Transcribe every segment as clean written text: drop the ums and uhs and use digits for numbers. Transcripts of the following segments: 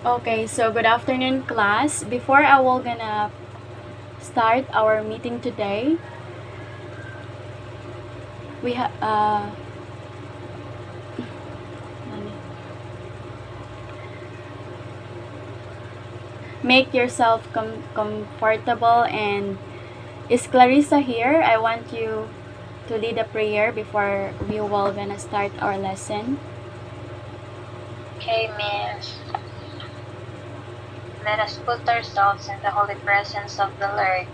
Okay, so good afternoon, class. Before I will gonna start our meeting today, we have make yourself comfortable. And is Clarissa here? I want you to lead a prayer before we will gonna start our lesson. Okay, Miss. Let us put ourselves in the holy presence of the Lord.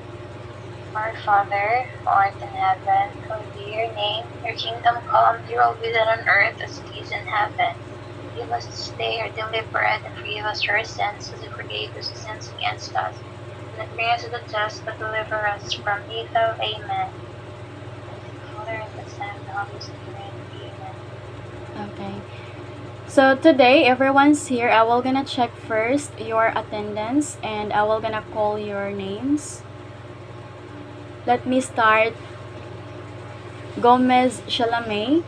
Our Father, who art in heaven, hallowed be your name. Your kingdom come, your will be done on earth as it is in heaven. Give us this day our daily bread, and forgive us our sins, as we forgive those who sin against us. And not bring us to the test, but deliver us from evil. Amen. Father, and the Son, and the Holy Spirit. Amen. Okay. So today everyone's here. I will gonna check first your attendance and I will gonna call your names. Let me start. Gomez Shalamay.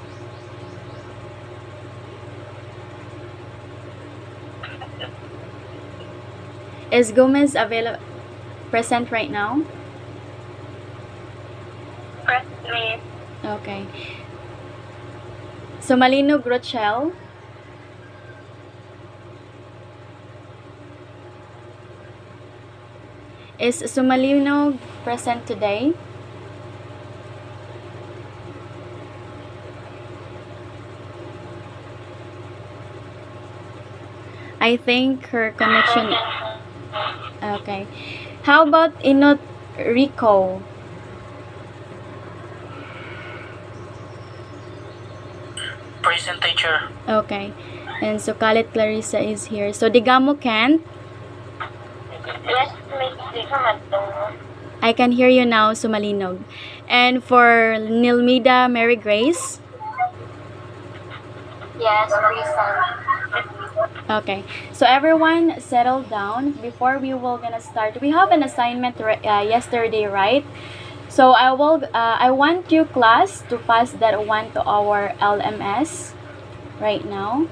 Is Gomez present right now? Present. Okay. Sumalino Grochel. Is Sumalino present today? I think her connection. Okay. How about Inot Rico? Present, teacher. Okay. And so Kalit Clarissa is here. So Digamo Kent. Yes, Miss. I can hear you now, Sumalinog. And for Nilmida Mary Grace. Yes, present. Okay, so everyone settle down before we will gonna start. We have an assignment yesterday, right? So I want you class to pass that one to our LMS right now.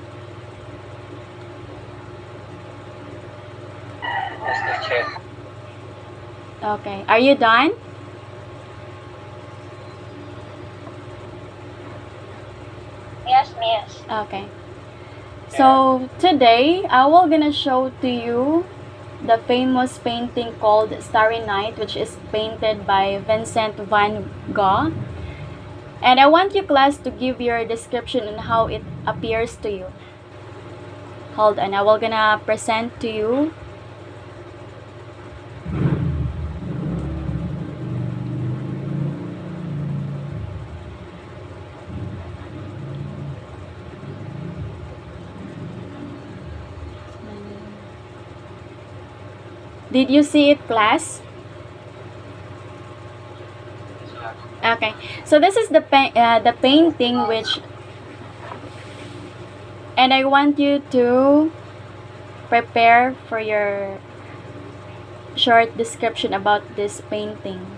Yes, teacher. Okay, are you done? Yes, Miss. Okay. So today I will gonna show to you the famous painting called Starry Night, which is painted by Vincent van Gogh. And I want you class to give your description on how it appears to you. Hold on, I will gonna present to you. Did you see it, class? Okay, so this is the painting which, and I want you to prepare for your short description about this painting.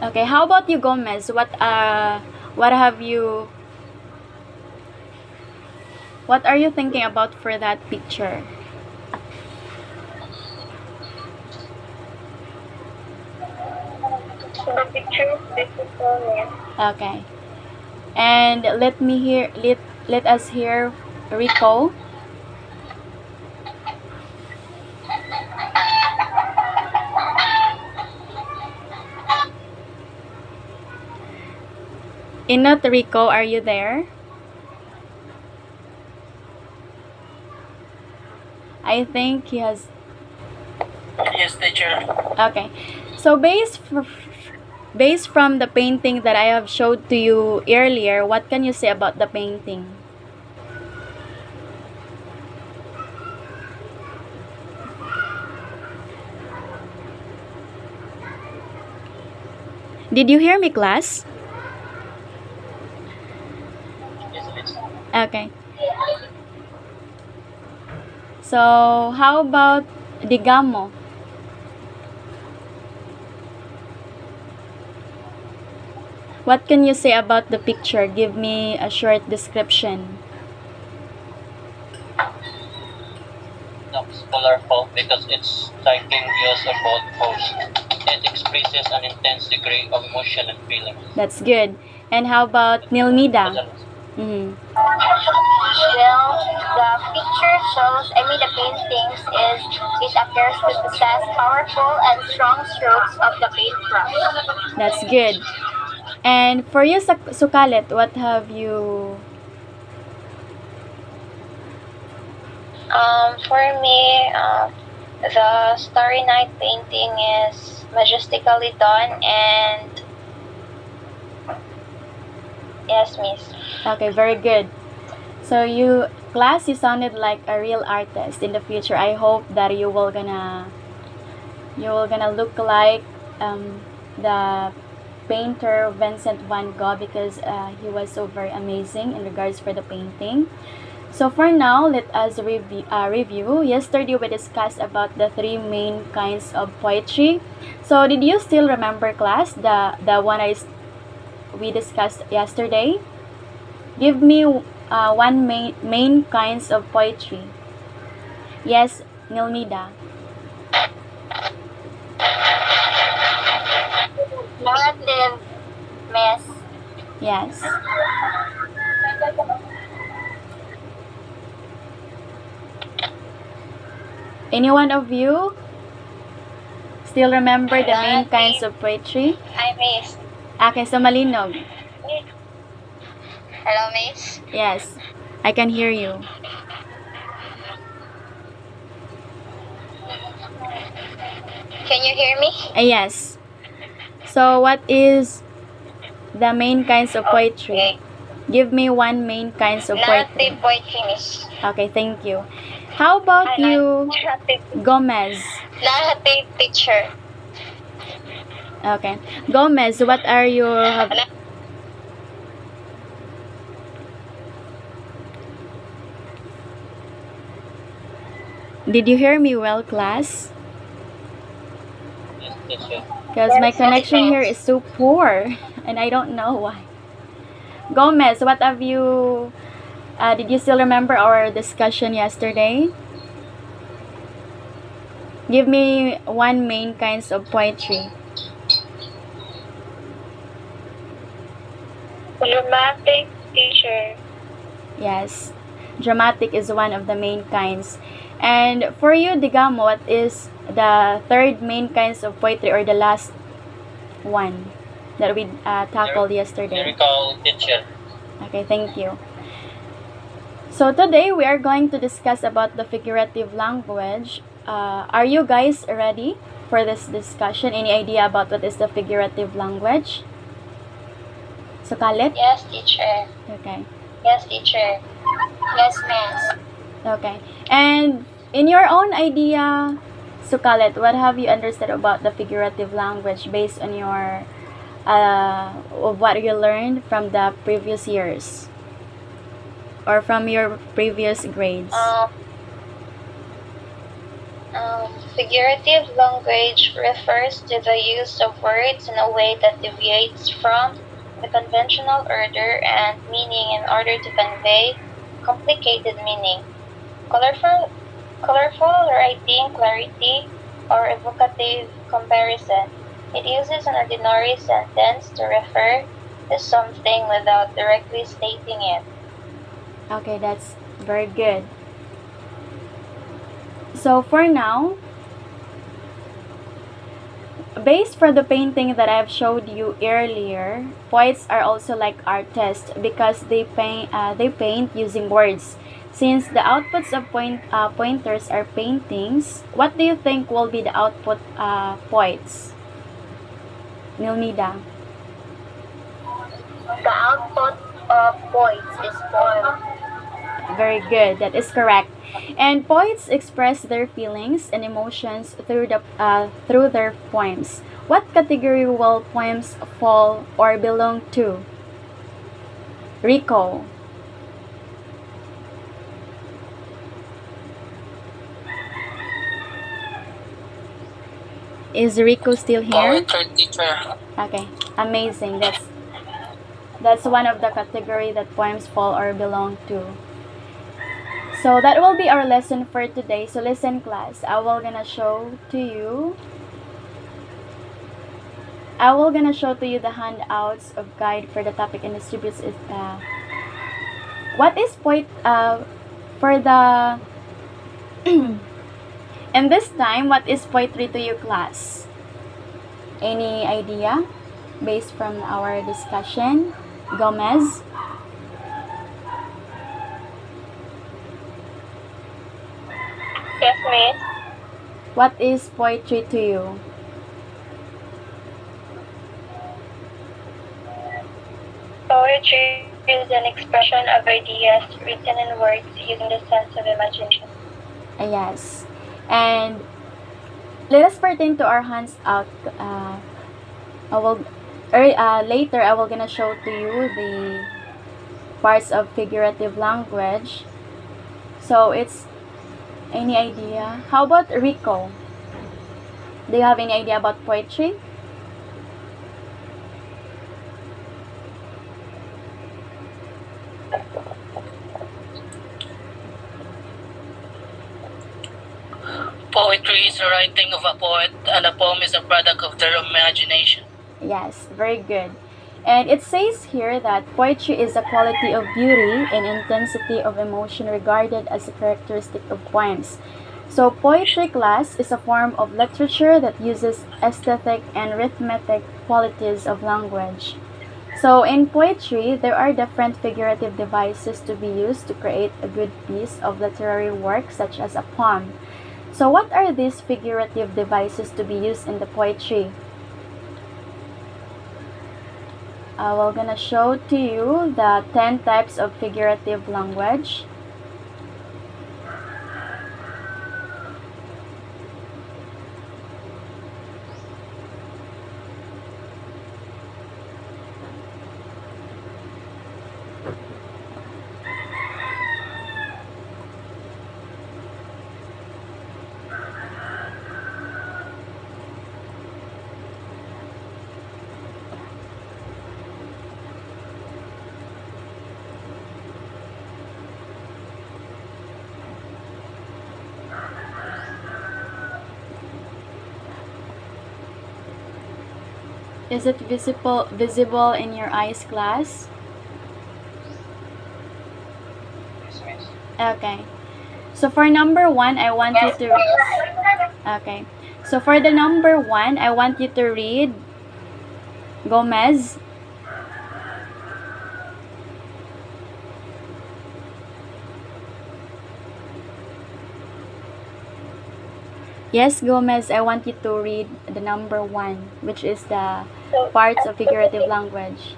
Okay, how about you, Gomez? What are you thinking about for that picture? The picture is beautiful, Miss. Okay. And let us hear Rico. Inot Rico, are you there? I think he has. Yes, teacher. Okay. So based from the painting that I have showed to you earlier, what can you say about the painting? Did you hear me, class? Yes, teacher. Okay. So, how about Digamo? What can you say about the picture? Give me a short description. Looks colorful because it's striking views of both posts. It expresses an intense degree of emotion and feeling. That's good. And how about Nilmida? Mm-hmm. Well, the picture shows, the paintings it appears to possess powerful and strong strokes of the paintbrush. That's good. And for you, Sukalit, what have you... For me, the Starry Night painting is majestically done and yes, miss. Okay, very good. So you, class, you sounded like a real artist. In the future, I hope that you will gonna look like the painter Vincent van Gogh, because he was so very amazing in regards for the painting. So for now, let us review. Yesterday we discussed about the three main kinds of poetry. So did you still remember, class, the one we discussed yesterday? Give me one main kinds of poetry. Yes, Nilmida. Narrative, miss. Yes. Any one of you still remember the main kinds of poetry? Hi, miss. Okay, so malinog. Hello, miss. Yes, I can hear you. Can you hear me? Yes. So what is the main kinds of poetry? Okay. Give me one main kinds of poetry. Narrative poetry, miss. Okay, thank you. How about you, Gomez? Narrative teacher. Okay, Gomez, what are your... Did you hear me well, class? Yes, teacher. Because my connection here is so poor and I don't know why. Gomez, what have you... did you still remember our discussion yesterday? Give me one main kinds of poetry. Dramatic teacher. Yes, dramatic is one of the main kinds. And for you, Digamo, what is the third main kinds of poetry, or the last one that we tackled yesterday? Lyrical teacher. Okay, thank you. So today we are going to discuss about the figurative language. Are you guys ready for this discussion? Any idea about what is the figurative language? Sukalit? Yes, teacher. Okay. Yes, teacher. Yes, miss. Okay. And in your own idea, Sukalit, what have you understood about the figurative language based on your of what you learned from the previous years or from your previous grades? Figurative language refers to the use of words in a way that deviates from the conventional order and meaning in order to convey complicated meaning. Colorful writing, clarity, or evocative comparison. It uses an ordinary sentence to refer to something without directly stating it. Okay, that's very good. So for now, based for the painting that I've showed you earlier, poets are also like artists because they paint using words. Since the outputs of pointers are paintings, what do you think will be the output poets? Nilmida. The output of poets is poem. Very good. That is correct. And poets express their feelings and emotions through their poems. What category will poems fall or belong to? Rico. Is Rico still here? Poetry teacher. Okay, amazing. That's one of the category that poems fall or belong to. So that will be our lesson for today. So listen, class. I will gonna show to you the handouts of guide for the topic and distributes it. What is for the and this time, what is poetry to you, class? Any idea based from our discussion? Gomez? Yes, Miss. What is poetry to you? Poetry is an expression of ideas written in words using the sense of imagination. Yes. And let us pertain to our hands out. Later I will gonna show to you the parts of figurative language. So it's any idea? How about Rico? Do you have any idea about poetry? Poetry is the writing of a poet, and a poem is a product of their imagination. Yes, very good. And it says here that poetry is a quality of beauty and intensity of emotion regarded as a characteristic of poems. So poetry, class, is a form of literature that uses aesthetic and arithmetic qualities of language. So in poetry, there are different figurative devices to be used to create a good piece of literary work, such as a poem. So what are these figurative devices to be used in the poetry? We're gonna show to you the 10 types of figurative language. Is it visible in your eyes, class? Yes, Miss. Okay. So for number 1, I want you to Okay. So for the number 1, I want you to read Gomez. Yes, Gomez, I want you to read the number 1, which is the parts of figurative language.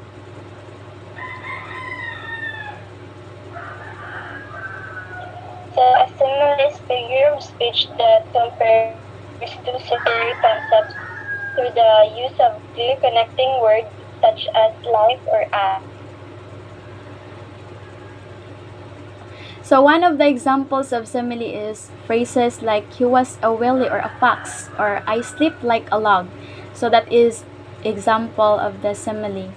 So a simile is figure of speech that compares two separate concepts through the use of two connecting words such as like or as. So one of the examples of simile is phrases like he was a willy or a fox, or I sleep like a log. So that is example of the simile.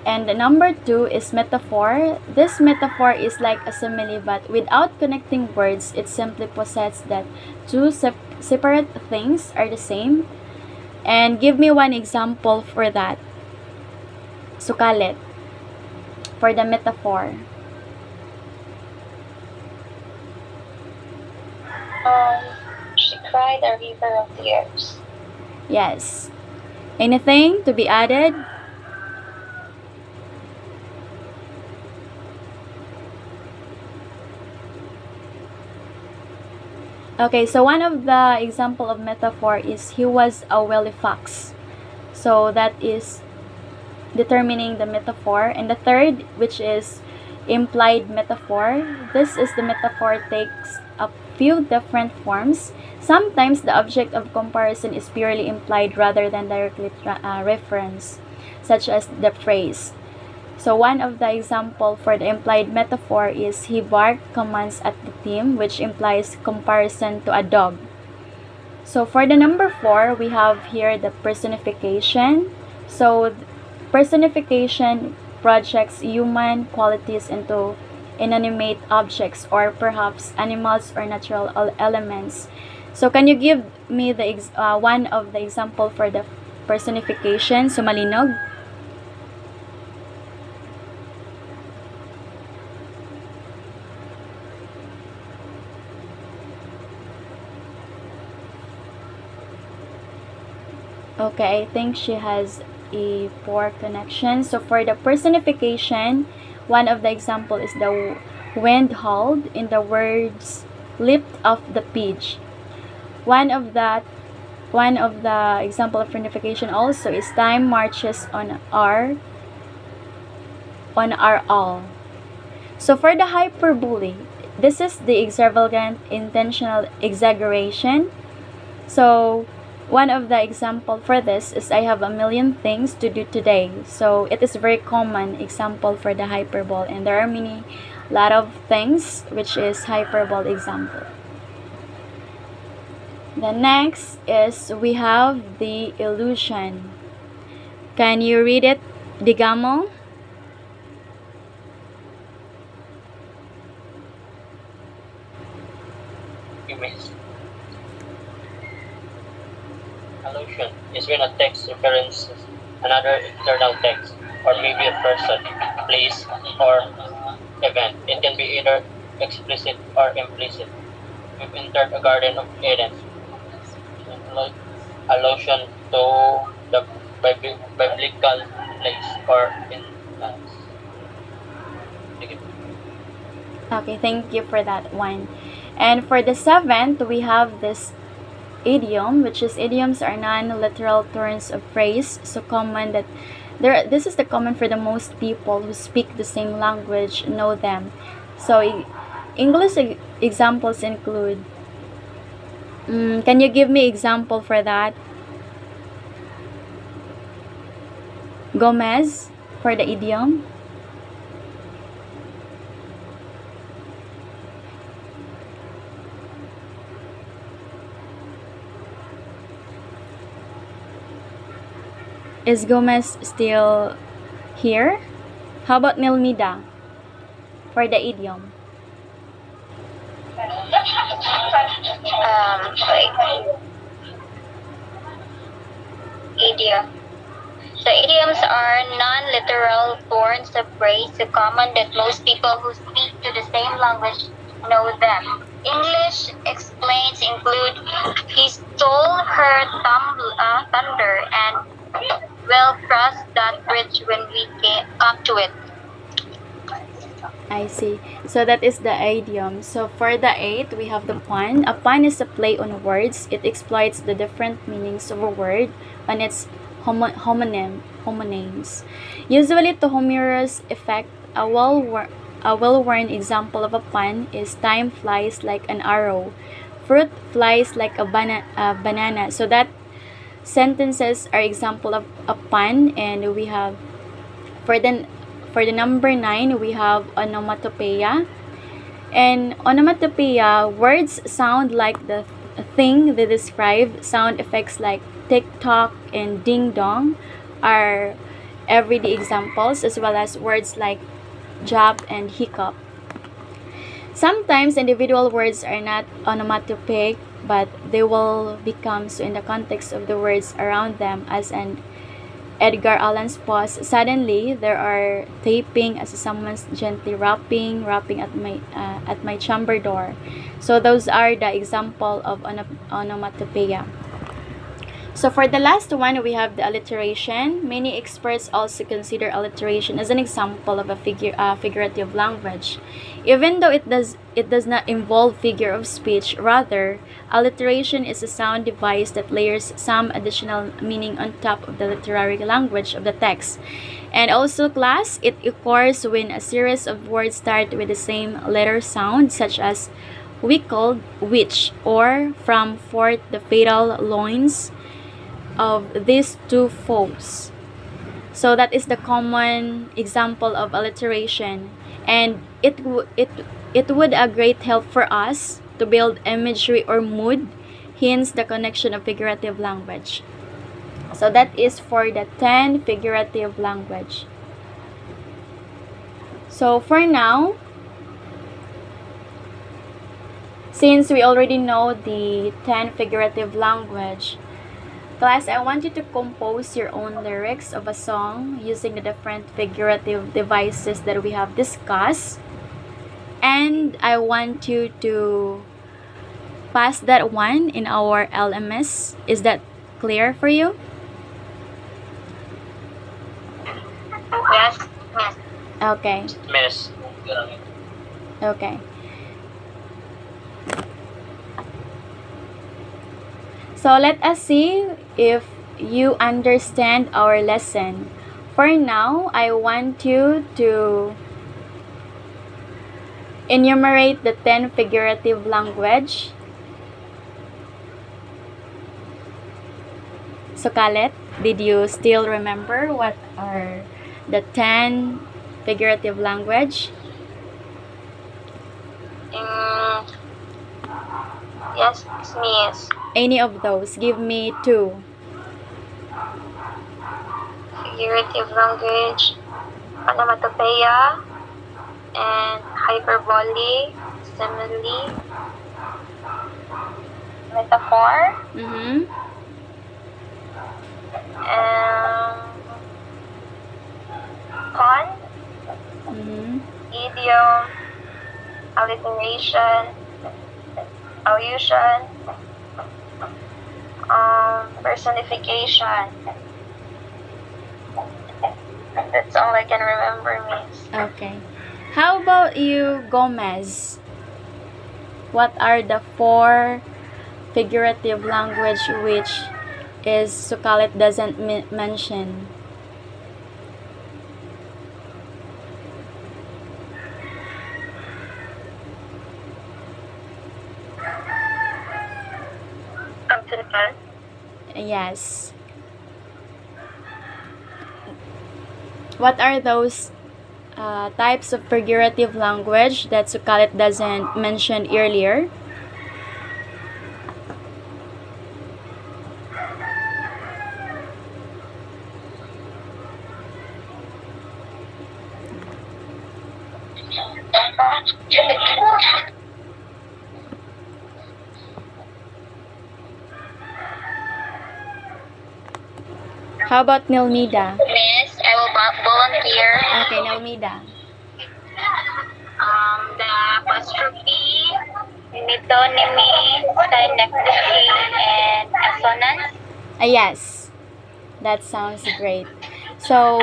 And the number 2 is metaphor. This metaphor is like a simile, but without connecting words, it simply possesses that two separate things are the same. And give me one example for that. Sukalit. For the metaphor. She cried a river of tears. Yes. Anything to be added? Okay, so one of the example of metaphor is he was a wily fox. So that is determining the metaphor. And the third, which is implied metaphor. This is the metaphor takes a few different forms. Sometimes the object of comparison is purely implied rather than directly reference, such as the phrase. So one of the example for the implied metaphor is he barked commands at the team, which implies comparison to a dog. So for the number 4, we have here the personification. So personification projects human qualities into inanimate objects or perhaps animals or natural elements. So can you give me the one of the example for the personification? So malinog. Okay, I think she has a poor connection. So for the personification, one of the example is the wind howled in the words leaped off the page. One of the example of personification also is time marches on our all. So for the hyperbole, this is the extravagant intentional exaggeration. So one of the example for this is I have a million things to do today. So it is very common example for the hyperbole, and there are lot of things which is hyperbole example. The next is we have the illusion. Can you read it, Digamo? Image. Allusion is when a text references another external text, or maybe a person, place, or event. It can be either explicit or implicit. We've entered a Garden of Eden. Allusion to the biblical place or instance. Okay, thank you for that one. And for the seventh, we have this idiom, which is idioms are non-literal turns of phrase, so common that this is the common for the most people who speak the same language know them. So English examples include, can you give me example for that? Gomez, for the idiom. Is Gomez still here? How about Nilmida for the idiom? Idiom. So idioms are non-literal turns of phrase, so common that most people who speak to the same language know them. English explains include, he stole her thunder and we'll cross that bridge when we come to it. I see. So that is the idiom. So for the eighth, we have the pun. A pun is a play on words. It exploits the different meanings of a word on its homonyms. Usually to humorous effect, a well-worn example of a pun is time flies like an arrow. Fruit flies like a banana. So that sentences are example of a pun, and we have for the number 9 we have onomatopoeia. And onomatopoeia, words sound like the thing they describe. Sound effects like tick tock and ding dong are everyday examples, as well as words like jab and hiccup. Sometimes individual words are not onomatopoeic, but they will become so in the context of the words around them, as in Edgar Allan's pause. Suddenly, there are tapping as someone's gently rapping at my chamber door. So those are the example of onomatopoeia. So for the last one, we have the alliteration. Many experts also consider alliteration as an example of a figurative language. Even though it does not involve figure of speech, rather, alliteration is a sound device that layers some additional meaning on top of the literary language of the text. And also, class, it occurs when a series of words start with the same letter sound, such as wickled, which, or from forth the fatal loins of these two foes. So that is the common example of alliteration, and it would a great help for us to build imagery or mood, hence the connection of figurative language. So that is for the 10 figurative language. So for now, since we already know the 10 figurative language, class, I want you to compose your own lyrics of a song using the different figurative devices that we have discussed. And I want you to pass that one in our LMS. Is that clear for you? Yes, miss. Okay. Miss. Okay. So let us see if you understand our lesson. For now, I want you to enumerate the 10 figurative language. So Kalet, did you still remember what are the 10 figurative language? Yes, miss. Any of those? Give me 2. Figurative language, onomatopoeia, and hyperbole, simile, metaphor, Mm-hmm. pun, Mm-hmm. idiom, alliteration, allusion, personification. That's all I can remember, miss. Okay. How about you, Gomez? What are the 4 figurative language which is Sukalit doesn't mention? Come to the front. Yes. What are those types of figurative language that Sukalit doesn't mention earlier? How about Nilmida? Miss, I will volunteer. Okay, Nilmida. The apostrophe, metonymy, synecdoche, and assonance. Yes, that sounds great. So,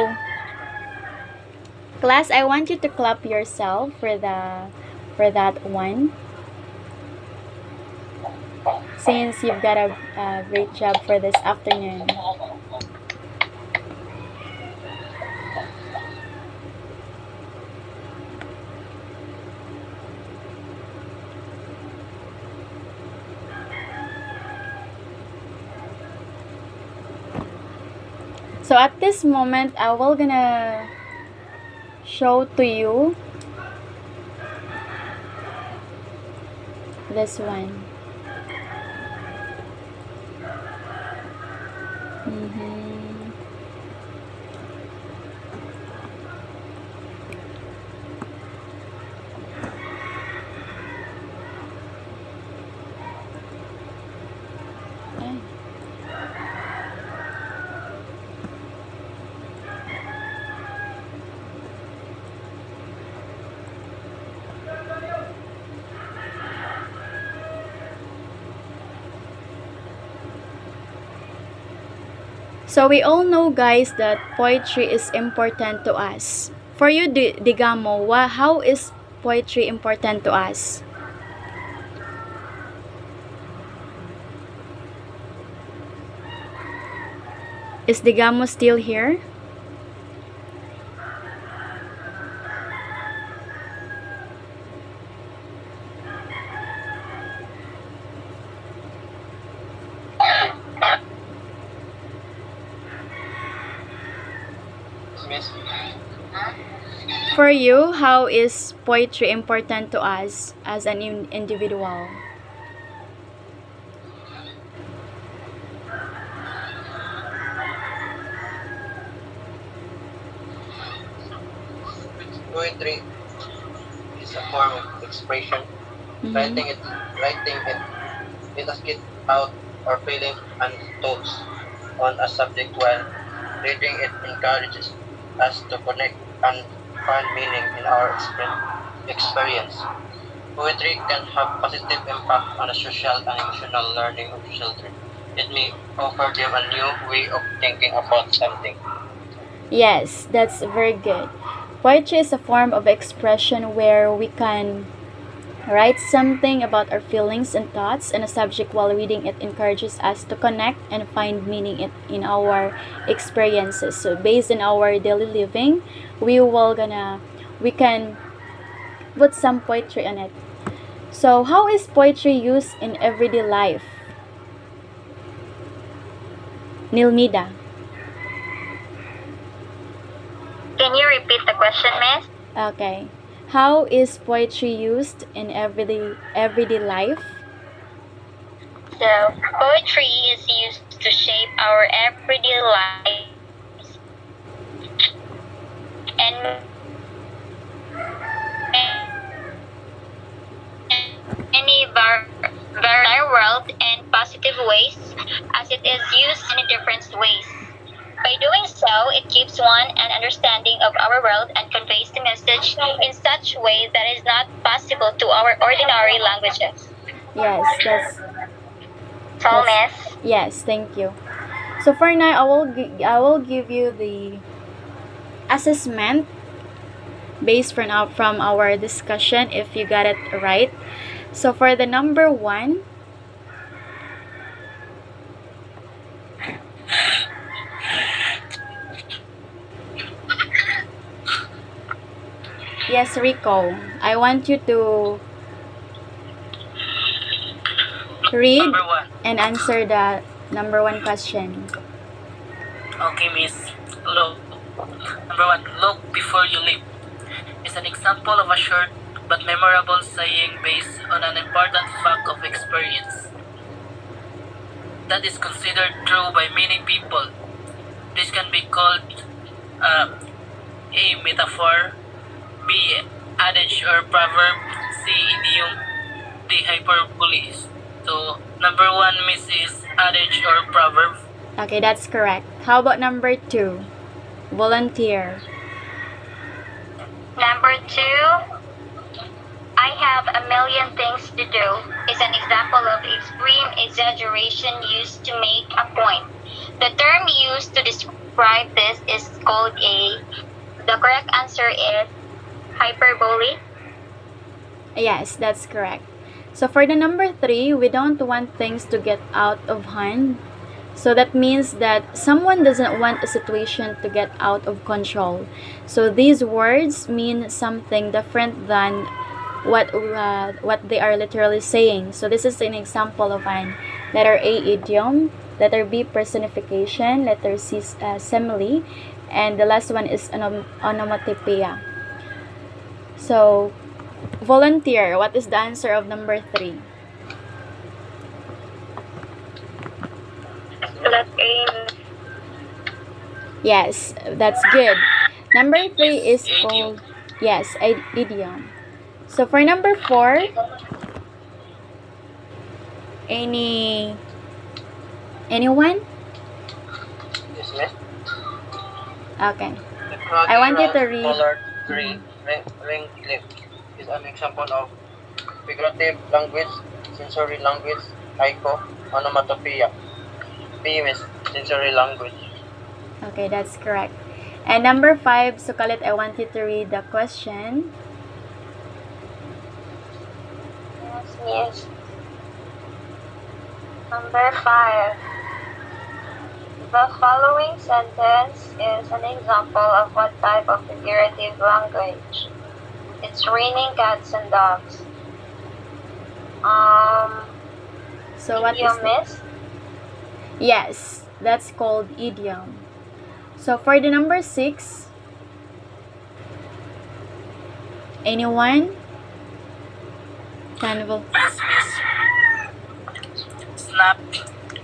class, I want you to clap yourself for that one. Since you've got a great job for this afternoon. So at this moment, I will gonna show to you this one. Mm-hmm. Ay. So we all know, guys, that poetry is important to us. For you, Digamo, how is poetry important to us? Is Digamo still here? Miss. For you, how is poetry important to us as an individual? Poetry is a form of expression. Mhm. Writing it us get out our feelings and thoughts on a subject, while reading it encourages us to connect and find meaning in our experience. Poetry can have positive impact on the social and emotional learning of children. It may offer them a new way of thinking about something. Yes, that's very good. Poetry is a form of expression where we can write something about our feelings and thoughts and a subject while reading it encourages us to connect and find meaning in our experiences. So based on our daily living, we can put some poetry in it. So how is poetry used in everyday life? Nilmida. Can you repeat the question, Miss? Okay. How is poetry used in everyday life? So, poetry is used to shape our everyday lives and many world in positive ways as it is used in different ways. By doing so, it gives one an understanding of our world and conveys the message in such way that is not possible to our ordinary languages. Yes, So, that's Miss, yes, thank you. So for now, I will give you the assessment based from our discussion if you got it right. So for the number 1, yes, Rico, I want you to read Number 1. and answer the number 1 question. Okay, Miss. Look. Number 1. Look before you leap is an example of a short but memorable saying based on an important fact of experience that is considered true by many people. This can be called A. Metaphor, B. Adage or proverb, C. Idiom, D. Hyperbole. So, number 1, Miss, is adage or proverb. Okay, that's correct. How about number 2? Volunteer. number 2, I have a million things to do is an example of extreme exaggeration used to make a point. The term used to describe this is called the correct answer is hyperbole. Yes, that's correct. So for the number 3, we don't want things to get out of hand. So that means that someone doesn't want a situation to get out of control. So these words mean something different than what they are literally saying. So this is an example of an letter A, idiom, letter B, personification, letter C, simile, and the last one is onomatopoeia. So volunteer, what is the answer of number 3? Let aim. Yes, that's good. Number 3 is Idiom. called, yes, idiom. So for number 4, anyone? Yes, Miss. Okay. The I want you to read. colored green ring clip is an example of figurative language, sensory language, haiku, onomatopoeia. B, Miss, sensory language. Okay, that's correct. And number 5, Sukalit, I want you to read the question. Yes. Number 5. The following sentence is an example of what type of figurative language. It's raining cats and dogs. So what is Idiom, the- Miss? Yes, that's called idiom. So for the number 6, anyone? Carnival. Yes, Miss. Snap,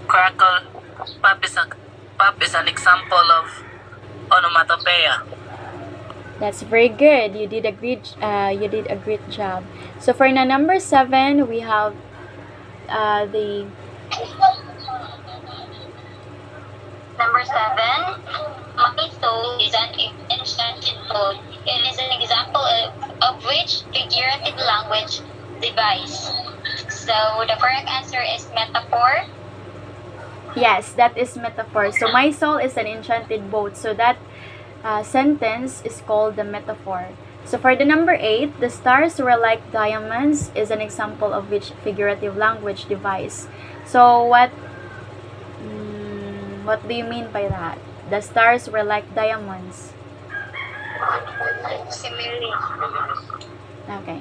crackle, pop is an example of onomatopoeia. That's very good. You did a great job. So for the number 7, we have the Number 7, my soul is an enchanted boat. It is an example of which figurative language device. So the correct answer is metaphor. yes, that is metaphor. So my soul is an enchanted boat. So that sentence is called the metaphor. So for the number 8, the stars were like diamonds is an example of which figurative language device. So what do you mean by that? The stars were like diamonds. Simile. Okay.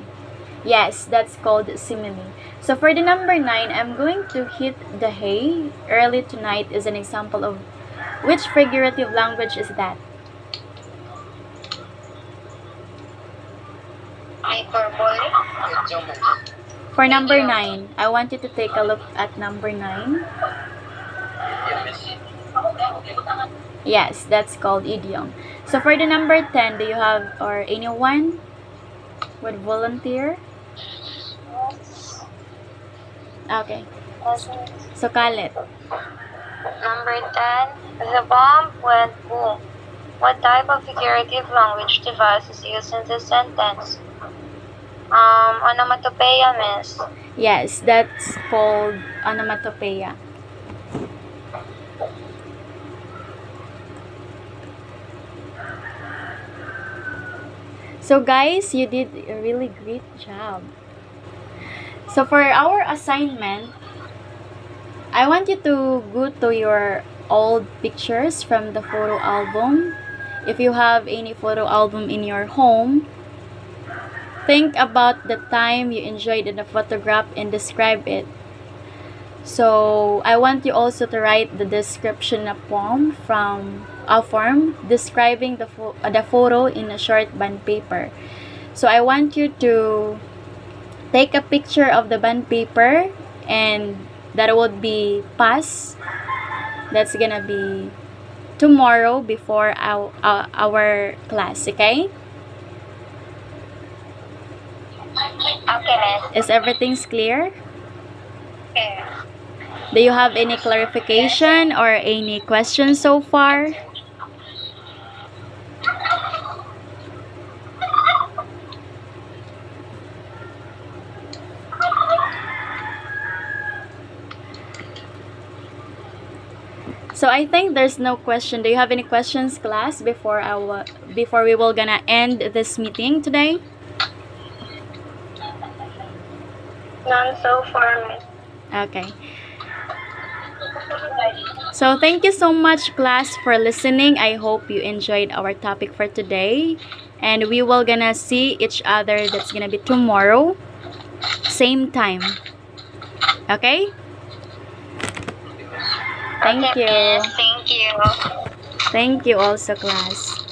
Yes, that's called simile. So for the number 9, I'm going to hit the hay early tonight is an example of which figurative language is that? Hyperbole. For number 9, I want you to take a look at number 9. Yes, that's called idiom. So for the number 10, do you have or anyone would volunteer? Okay. So Khaled. Number 10, the bomb went boom. What type of figurative language device is used in this sentence? Onomatopoeia, miss. Yes, that's called onomatopoeia. So guys, you did a really great job. So for our assignment, I want you to go to your old pictures from the photo album. If you have any photo album in your home, think about the time you enjoyed in the photograph and describe it. So I want you also to write the description of poem from a form describing the photo in a short bond paper. So I want you to take a picture of the bond paper, and that would be pass. That's gonna be tomorrow before our class, okay? Okay, miss. Is everything's clear? Okay. Do you have any clarification or any questions so far? So I think there's no question. Do you have any questions, class, before we will gonna end this meeting today? None so far, miss. Okay. So thank you so much, class, for listening. I hope you enjoyed our topic for today, and we will gonna see each other. That's gonna be tomorrow, same time. Okay? Thank Okay, you. miss. Thank you. Thank you also, class.